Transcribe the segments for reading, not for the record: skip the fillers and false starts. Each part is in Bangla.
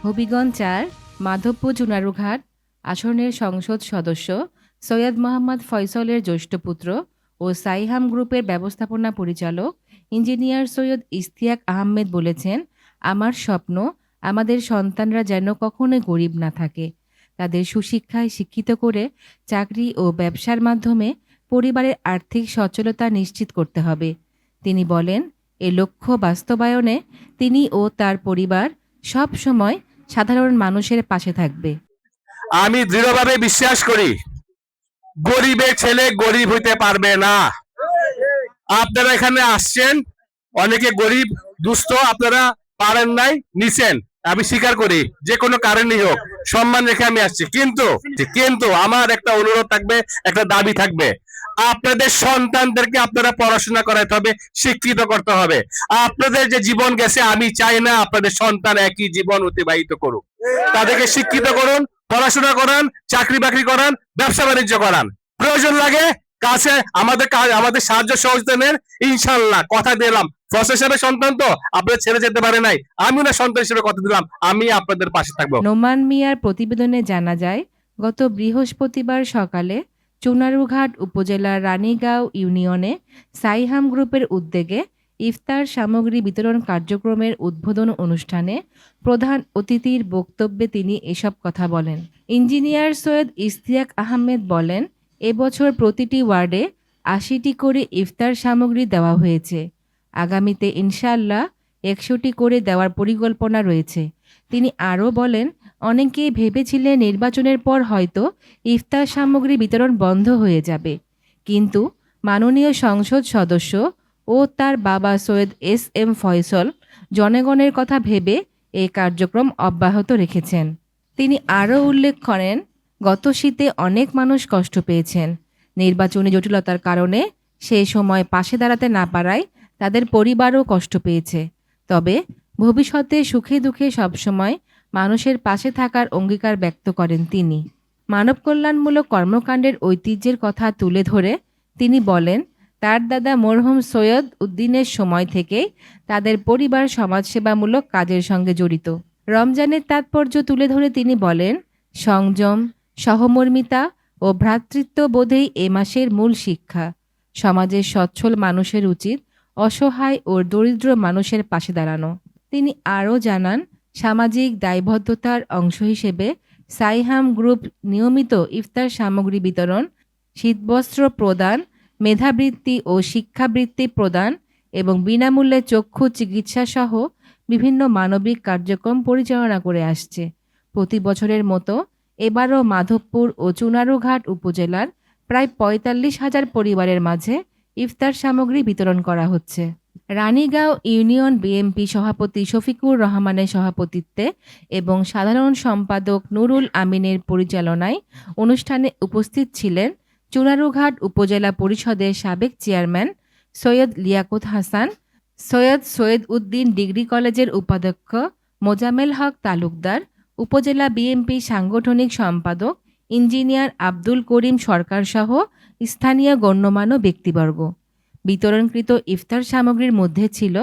হবিগঞ্জ ৪ মাধবপুর চুনারুঘাট আসনের সংসদ সদস্য সৈয়দ মোহাম্মদ ফয়সলের জ্যেষ্ঠ পুত্র ও সাইহাম গ্রুপের ব্যবস্থাপনা পরিচালক ইঞ্জিনিয়ার সৈয়দ ইশতিয়াক আহমেদ বলেছেন, আমার স্বপ্ন আমাদের সন্তানরা যেন কখনোই গরিব না থাকে। তাদের সুশিক্ষায় শিক্ষিত করে চাকরি ও ব্যবসার মাধ্যমে পরিবারের আর্থিক সচ্ছলতা নিশ্চিত করতে হবে। তিনি বলেন, এ লক্ষ্য বাস্তবায়নে তিনি ও তার পরিবার সব সময় সাধারণ মানুষের পাশে থাকবে। আমি দৃঢ়ভাবে বিশ্বাস করি গরিবের ছেলে গরিব হইতে পারবে না। আপনারা এখানে আসছেন, অনেকে গরিব দুস্থ, আপনারা পারেন নাই, নিছেন, আমি স্বীকার করি, যে কোনো কারণেই হোক সম্মান রেখে আমি আসছি। কিন্তু কিন্তু আমার একটা অনুরোধ থাকবে, একটা দাবি থাকবে, আপনাদের সন্তানদেরকে আপনারা পড়াশোনা করাতে হবে, শিক্ষিত করতে হবে। আপনাদের যে জীবন গেছে, আমি চাই না আপনাদের সন্তান একই জীবন অতিবাহিত করুক। তাদেরকে শিক্ষিত করুন, পড়াশোনা করান, চাকরি বাকরি করান, ব্যবসা বাণিজ্য করান। প্রয়োজন লাগে কাছে আমাদের সাহায্য সহযোগিতা নেন, ইনশাল্লাহ কথা দিলাম। ফসল হিসেবে সন্তান তো আপনাদের ছেড়ে যেতে পারে নাই, আমি না সন্তান হিসেবে কথা দিলাম, আমি আপনাদের পাশে থাকবো। নোমান মিয়ার প্রতিবেদনে জানা যায়, গত বৃহস্পতিবার সকালে চুনারুঘাট উপজেলার রানীগাঁও ইউনিয়নে সাইহাম গ্রুপের উদ্যোগে ইফতার সামগ্রী বিতরণ কার্যক্রমের উদ্বোধন অনুষ্ঠানে প্রধান অতিথির বক্তব্যে তিনি এসব কথা বলেন। ইঞ্জিনিয়ার সৈয়দ ইশতিয়াক আহমেদ বলেন, এবছর প্রতিটি ওয়ার্ডে ৮০টি করে ইফতার সামগ্রী দেওয়া হয়েছে। আগামীতে ইনশাআল্লাহ ১০০টি করে দেওয়ার পরিকল্পনা রয়েছে। তিনি আরও বলেন, অনেকেই ভেবেছিলেন নির্বাচনের পর হয়তো ইফতার সামগ্রী বিতরণ বন্ধ হয়ে যাবে, কিন্তু মাননীয় সংসদ সদস্য ও তার বাবা সৈয়দ এস.এম. ফয়সল জনগণের কথা ভেবে এই কার্যক্রম অব্যাহত রেখেছেন। তিনি আরও উল্লেখ করেন, গত শীতে অনেক মানুষ কষ্ট পেয়েছেন। নির্বাচনী জটিলতার কারণে সেই সময় পাশে দাঁড়াতে না পারায় তাদের পরিবারও কষ্ট পেয়েছে। তবে ভবিষ্যতে সুখে দুঃখে সবসময় মানুষের পাশে থাকার অঙ্গীকার ব্যক্ত করেন তিনি। মানব কল্যাণমূলক কর্মকাণ্ডের ঐতিহ্যের কথা তুলে ধরে তিনি বলেন, তার দাদা মরহুম সৈয়দ উদ্দিনের সময় থেকেই তাদের পরিবার সমাজসেবামূলক কাজের সঙ্গে জড়িত। রমজানের তাৎপর্য তুলে ধরে তিনি বলেন, সংযম, সহমর্মিতা ও ভ্রাতৃত্ববোধেই এ মাসের মূল শিক্ষা। সমাজের সচ্ছল মানুষের উচিত অসহায় ও দরিদ্র মানুষের পাশে দাঁড়ানো। তিনি আরও জানান, সামাজিক দায়বদ্ধতার অংশ হিসেবে সাইহাম গ্রুপ নিয়মিত ইফতার সামগ্রী বিতরণ, শীতবস্ত্র প্রদান, মেধাবৃত্তি ও শিক্ষাবৃত্তি প্রদান এবং বিনামূল্যে চক্ষু চিকিৎসা সহ বিভিন্ন মানবিক কার্যক্রম পরিচালনা করে আসছে। প্রতি বছরের মতো এবারও মাধবপুর ও চুনারুঘাট উপজেলার প্রায় ৪৫,০০০ পরিবারের মাঝে ইফতার সামগ্রী বিতরণ করা হচ্ছে। রানীগাঁও ইউনিয়ন বিএনপি সভাপতি শফিকুর রহমানের সভাপতিত্বে এবং সাধারণ সম্পাদক নুরুল আমিনের পরিচালনায় অনুষ্ঠানে উপস্থিত ছিলেন চুনারুঘাট উপজেলা পরিষদের সাবেক চেয়ারম্যান সৈয়দ লিয়াকত হাসান, সৈয়দ উদ্দিন ডিগ্রি কলেজের উপাধ্যক্ষ মোজামেল হক তালুকদার, উপজেলা বিএনপি সাংগঠনিক সম্পাদক ইঞ্জিনিয়ার আব্দুল করিম সরকার সহ স্থানীয় গণ্যমান্য ব্যক্তিবর্গ। বিতরণকৃত ইফতার সামগ্রীর মধ্যে ছিল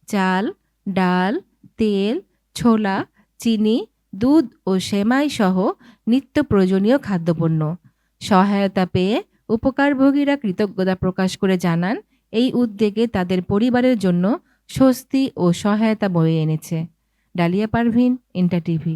চাল, ডাল, তেল, ছোলা, চিনি, দুধ ও সেমাই সহ নিত্য প্রয়োজনীয় খাদ্যপণ্য। সহায়তা পেয়ে উপকারভোগীরা কৃতজ্ঞতা প্রকাশ করে জানান, এই উদ্যোগে তাদের পরিবারের জন্য স্বস্তি ও সহায়তা বয়ে এনেছে। Dalia Parvin, Inter TV.